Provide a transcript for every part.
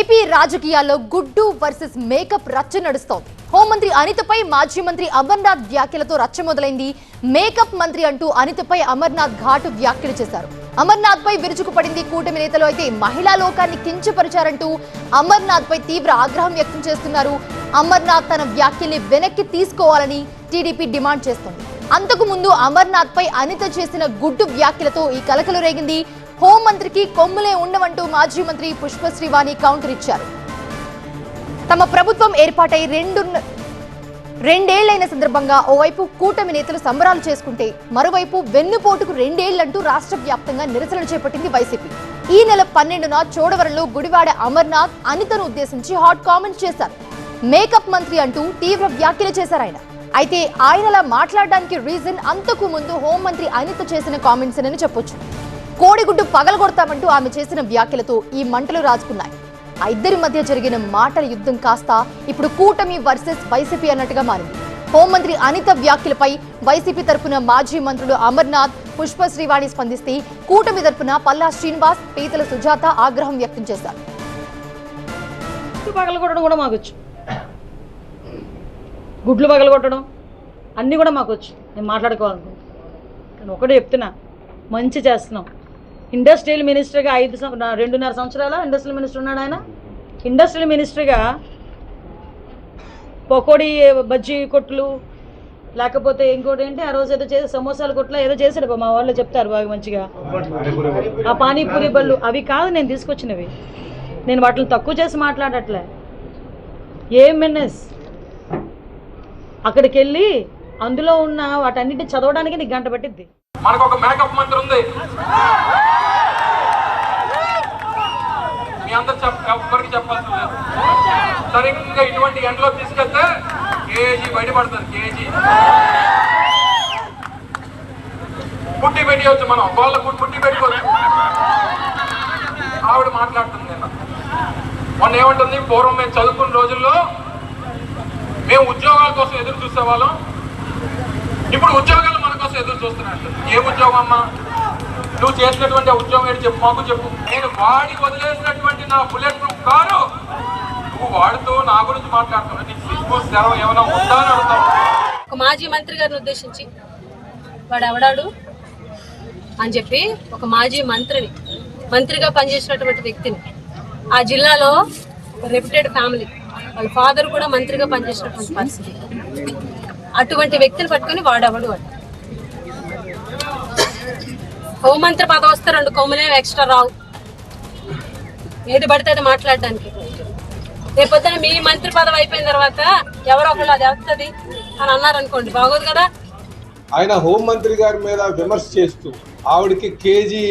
AP రాజకీయాల్లో గుడ్డు versus makeup రచ్చ నడుస్తోంది. హోంమంత్రి అనితపై మాజీ మంత్రి అమర్నాథ్ వ్యాఖ్యలతో రచ్చ మొదలైంది. మేకప్ మంత్రి అంటూ అనితపై అమర్నాథ్ ఘాటు వ్యాఖ్యలు చేశారు. అమర్నాథ్ పై విరుచుకుపడింది కూటమి నేతలు. అయితే మహిళా లోకాన్ని కించపరిచారంటూ అమర్నాథ్ పై తీవ్ర ఆగ్రహం వ్యక్తం చేస్తున్నారు. అమర్నాథ్ తన వ్యాఖ్యల్ని వెనక్కి తీసుకోవాలని టీడీపీ డిమాండ్ చేస్తోంది. అంతకు ముందు అమర్నాథ్ పై అనిత చేసిన గుడ్డు వ్యాఖ్యలతో ఈ కలకలు రేగింది. హోంమంత్రికి కొమ్ములే ఉండవంటూ మాజీ మంత్రి పుష్పశ్రీవాణి కౌంటర్ ఇచ్చారు. తమ ప్రభుత్వం ఏర్పాటై రెండేళ్లైన సందర్భంగా ఓవైపు కూటమి నేతలు సంబరాలు చేసుకుంటే మరోవైపు వెన్నుపోటుకు రెండేళ్లంటూ రాష్ట్ర వ్యాప్తంగా నిరసనలు చేపట్టింది వైసీపీ. ఈ నెల 12న చోడవరంలో గుడివాడ అమర్నాథ్ అనితను ఉద్దేశించి హాట్ కామెంట్స్ చేశారు. మేకప్ మంత్రి అంటూ తీవ్ర వ్యాఖ్యలు చేశారు ఆయన. అయితే ఆయనలా మాట్లాడడానికి రీజన్ అంతకు ముందు హోంమంత్రి అనిత చేసిన కామెంట్స్ అని చెప్పొచ్చు. కోడిగుడ్డు పగలగొడతామంటూ ఆమె చేసిన వ్యాఖ్యలతో ఈ మంటలు రాజుకున్నాయి. ఆ ఇద్దరి మధ్య జరిగిన మాటల యుద్ధం కాస్త ఇప్పుడు కూటమి వర్సెస్ వైసీపీ అన్నట్టుగా మారింది. హోంమంత్రి అనిత వ్యాఖ్యలపై వైసీపీ తరపున మాజీ మంత్రులు అమర్నాథ్, పుష్పశ్రీవాణి స్పందిస్తే కూటమి తరపున పల్లా శ్రీనివాస్, పీతల సుజాత ఆగ్రహం వ్యక్తం చేశారు. గుడ్లు పగలగొట్టడం అన్నీ కూడా మాకు వచ్చు. నేను మాట్లాడుకోవాలనుకుంటున్నాను. కానీ ఒకటే చెప్తున్నా, మంచి చేస్తున్నాం. ఇండస్ట్రియల్ మినిస్టర్గా 2.5 సంవత్సరాల ఇండస్ట్రియల్ మినిస్టర్ ఉన్నాడు ఆయన. ఇండస్ట్రియల్ మినిస్టర్గా పకోడీ బజ్జీ కొట్లు, లేకపోతే ఇంకోటి ఏంటి, ఆ రోజు ఏదో చేసి సమోసాల కొట్లు ఏదో చేశాడు. మా వాళ్ళు చెప్తారు బాగా మంచిగా. ఆ పానీపూరి బళ్ళు అవి కాదు నేను తీసుకొచ్చినవి. నేను వాటిని తక్కువ చేసి మాట్లాడట్లే. ఏఎంఎన్ఎస్ అక్కడికి వెళ్ళి అందులో ఉన్న వాటన్నిటిని చదవడానికి నీకు గంట పట్టిద్ది. మనకు ఒక మేకప్ మంత్రి ఉంది. మీ అందరు ఎవరికి చెప్పాల్సి లేదు. సరిగ్గా ఇటువంటి ఎండలో తీసుకెళ్తే కేజీ బయటపడుతుంది. కేజీ పుట్టి పెట్టవచ్చు. మనం వాళ్ళ పుట్టి పెట్టుకోవచ్చు. ఆవిడ మాట్లాడుతుంది నిన్న. మొన్న ఏమంటుంది, పూర్వం మేము చదువుకున్న రోజుల్లో మేము ఉద్యోగాల కోసం ఎదురు చూసేవాళ్ళం, ఇప్పుడు ఉద్యోగాలు మన కోసం ఎదురు చూస్తున్నట్టు. ఏ ఉద్యోగం అమ్మా? నువ్వు చేసినటువంటి ఉద్యోగం ఏంటి చెప్పు, మాకు చెప్పు. నేను వాడి వదిలేసినటువంటి నా బుల్లెట్ ప్రూఫ్ కారు నువ్వు వాడుతూ నా గురించి మాట్లాడుతున్నావు. నీకు సిగ్గు సెలవు ఏమైనా ఉందా అని అడుగుతావు. ఒక మాజీ మంత్రి గారిని ఉద్దేశించి వాడు ఎవడాడు అని చెప్పి ఒక మాజీ మంత్రిగా పనిచేసినటువంటి వ్యక్తిని, ఆ జిల్లాలో రెప్యూటెడ్ ఫ్యామిలీ, వాళ్ళ ఫాదర్ కూడా మంత్రిగా పనిచేసినటువంటి పరిస్థితి, అటువంటి వ్యక్తిని పట్టుకుని వాడవడు అంట. హోంమంత్రి పదవి వస్తే 2 కొమ్ములే ఎక్స్ట్రా రావు. ఏది పడితే అది మాట్లాడడానికి. రేపొద్దున మీ మంత్రి పదవి అయిపోయిన తర్వాత ఎవరో ఒకళ్ళు అది వస్తుంది అని అన్నారనుకోండి, బాగోదు కదా. ఆయన హోంమంత్రి గారి మీద విమర్శ చేస్తూ ఆవిడకి కేజీ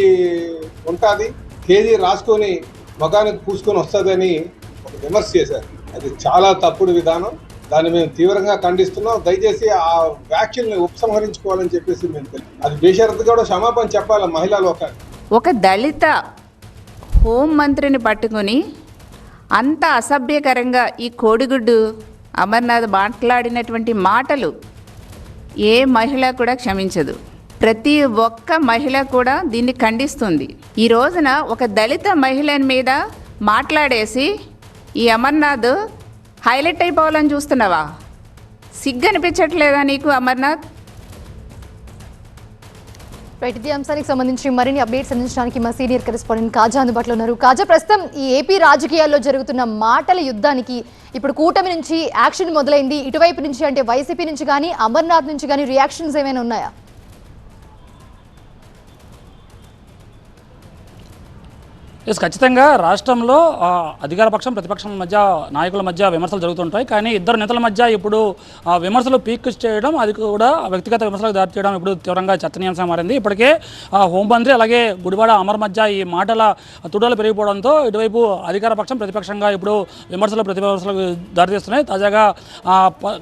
ఉంటుంది, కేజీ రాసుకొని మగానికి పూసుకొని వస్తుందని ఒక విమర్శ చేశారు. అది చాలా తప్పుడు విధానం. దాన్ని మేము తీవ్రంగా ఖండిస్తున్నాం. దయచేసి ఆ వ్యాఖ్యల్ని ఉపసంహరించుకోవాలని చెప్పేసి మేము తెలుసు. అది బేషరతుగా కూడా క్షమాపణ చెప్పాలి మహిళా లోకానికి. ఒక దళిత హోంమంత్రిని పట్టుకొని అంత అసభ్యకరంగా ఈ కోడిగుడ్డు అమర్నాథ్ మాట్లాడినటువంటి మాటలు ఏ మహిళ కూడా క్షమించదు. ప్రతి ఒక్క మహిళ కూడా దీన్ని ఖండిస్తుంది. ఈ రోజున ఒక దళిత మహిళ మీద మాట్లాడేసి ఈ అమర్నాథ్ హైలైట్ అయిపోవాలని చూస్తున్నావా? సిగ్గు అనిపించట్లేదా నీకు అమర్నాథ్? రైట్, ఇదే అంశానికి సంబంధించి మరిన్ని అప్డేట్స్ అందించడానికి మా సీనియర్ కరెస్పాండెంట్ కాజా అందుబాటులో ఉన్నారు. కాజా, ప్రస్తుతం ఈ ఏపీ రాజకీయాల్లో జరుగుతున్న మాటల యుద్ధానికి ఇప్పుడు కూటమి నుంచి యాక్షన్ మొదలైంది. ఇటువైపు నుంచి అంటే వైసీపీ నుంచి కానీ అమర్నాథ్ నుంచి కానీ రియాక్షన్స్ ఏమైనా ఉన్నాయా? ఖచ్చితంగా రాష్ట్రంలో అధికార పక్షం ప్రతిపక్షం మధ్య నాయకుల మధ్య విమర్శలు జరుగుతుంటాయి. కానీ ఇద్దరు నేతల మధ్య ఇప్పుడు విమర్శలు పీక్ చేయడం, అది కూడా వ్యక్తిగత విమర్శలకు దారి చేయడం ఇప్పుడు తీవ్రంగా చర్చనీయాంశంగా మారింది. ఇప్పటికే హోంమంత్రి అలాగే గుడివాడ అమర్ మధ్య ఈ మాటల తుడాలు పెరిగిపోవడంతో ఇటువైపు అధికార పక్షం ప్రతిపక్షంగా ఇప్పుడు ప్రతివిమర్శలకు దారితీస్తున్నాయి. తాజాగా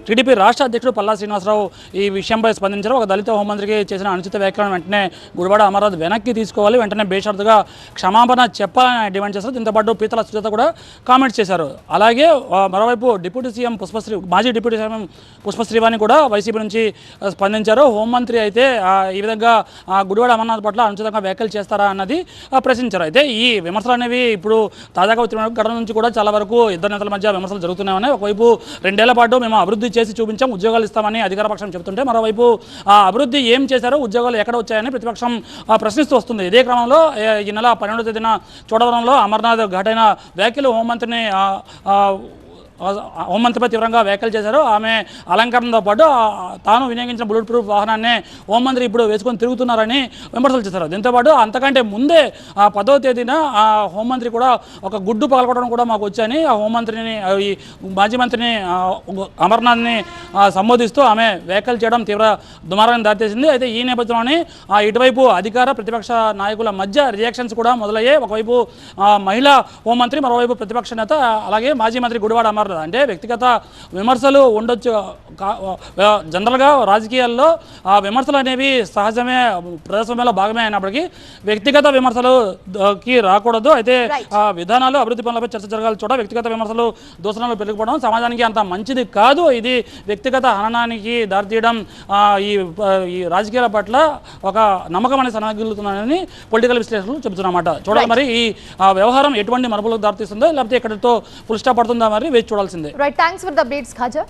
టీడీపీ రాష్ట్ర అధ్యక్షుడు పల్లా శ్రీనివాసరావు ఈ విషయంపై స్పందించారు. ఒక దళిత హోంమంత్రికి చేసిన అనుచిత వ్యాఖ్యలను వెంటనే గుడివాడ అమర్నాథ్ వెనక్కి తీసుకోవాలి, వెంటనే బేషరతుగా క్షమాపణ చెప్పాలని డిమాండ్ చేశారు. దీంతో పాటు పీతల సుజాత కూడా కామెంట్స్ చేశారు. అలాగే మరోవైపు డిప్యూటీ సీఎం మాజీ డిప్యూటీ సీఎం పుష్పశ్రీవాణి కూడా వైసీపీ నుంచి స్పందించారు. హోంమంత్రి అయితే ఈ విధంగా గుడివాడ అమర్నాథ్ పట్ల అనుచితంగా వ్యాఖ్యలు చేస్తారా అన్నది ప్రశ్నించారు. అయితే ఈ విమర్శలు అనేవి ఇప్పుడు తాజాగా వచ్చిన ఘటన నుంచి కూడా చాలా వరకు ఇద్దరు నేతల మధ్య విమర్శలు జరుగుతున్నాయని, ఒకవైపు 2 ఏళ్ల పాటు మేము అభివృద్ధి చేసి చూపించాం, ఉద్యోగాలు ఇస్తామని అధికార పక్షం చెబుతుంటే, మరోవైపు ఆ అభివృద్ధి ఏం చేశారో, ఉద్యోగాలు ఎక్కడ వచ్చాయని ప్రతిపక్షం ప్రశ్నిస్తూ వస్తుంది. ఇదే క్రమంలో ఈ నెల 12వ తేదీన చోడవరంలో అమర్నాథ్ ఘటన వ్యాఖ్యలు హోంమంత్రిపై తీవ్రంగా వ్యాఖ్యలు చేశారు. ఆమె అలంకరణతో పాటు తాను వినియోగించిన బుల్లెట్ ప్రూఫ్ వాహనాన్ని హోంమంత్రి ఇప్పుడు వేసుకొని తిరుగుతున్నారని విమర్శలు చేశారు. దీంతోపాటు అంతకంటే ముందే 10వ తేదీన ఆ హోంమంత్రి కూడా ఒక గుడ్డు పగలగొట్టడం కూడా మాకు వచ్చాయని ఆ హోంమంత్రిని, ఈ మాజీ మంత్రిని అమర్నాథ్ని సంబోధిస్తూ ఆమె వ్యాఖ్యలు చేయడం తీవ్ర దుమారాన్ని దారితీసింది. అయితే ఈ నేపథ్యంలోనే ఇటువైపు అధికార ప్రతిపక్ష నాయకుల మధ్య రియాక్షన్స్ కూడా మొదలయ్యాయి. ఒకవైపు మహిళా హోంమంత్రి, మరోవైపు ప్రతిపక్ష నేత, అలాగే మాజీ మంత్రి గుడివాడ అమర్నాథ్. అంటే వ్యక్తిగత విమర్శలు ఉండొచ్చు, జనరల్గా రాజకీయాల్లో విమర్శలు అనేవి సహజమే, ప్రజాస్వామ్యంలో భాగమే అయినప్పటికీ వ్యక్తిగత విమర్శలుకి రాకూడదు. అయితే విధానాలు, అభివృద్ధి పనులపై చర్చ జరగాలి చోట వ్యక్తిగత విమర్శలు, దూషణలు పెరిగిపోవడం సమాజానికి అంత మంచిది కాదు. ఇది వ్యక్తిగత హననానికి దారితీయడం ఈ రాజకీయాల పట్ల ఒక నమ్మకం అనేది సన్నగిల్లుతున్నానని పొలిటికల్ విశ్లేషకులు చెబుతున్నమాట. చూడాలి మరి ఈ వ్యవహారం ఎటువంటి మలుపులకు దారితీస్తుందో, లేకపోతే ఇక్కడితో ఫుల్ స్టాప్ పడుతుందా మరి వేచి చూడాల్సిందే. Right, thanks for the updates Khaja.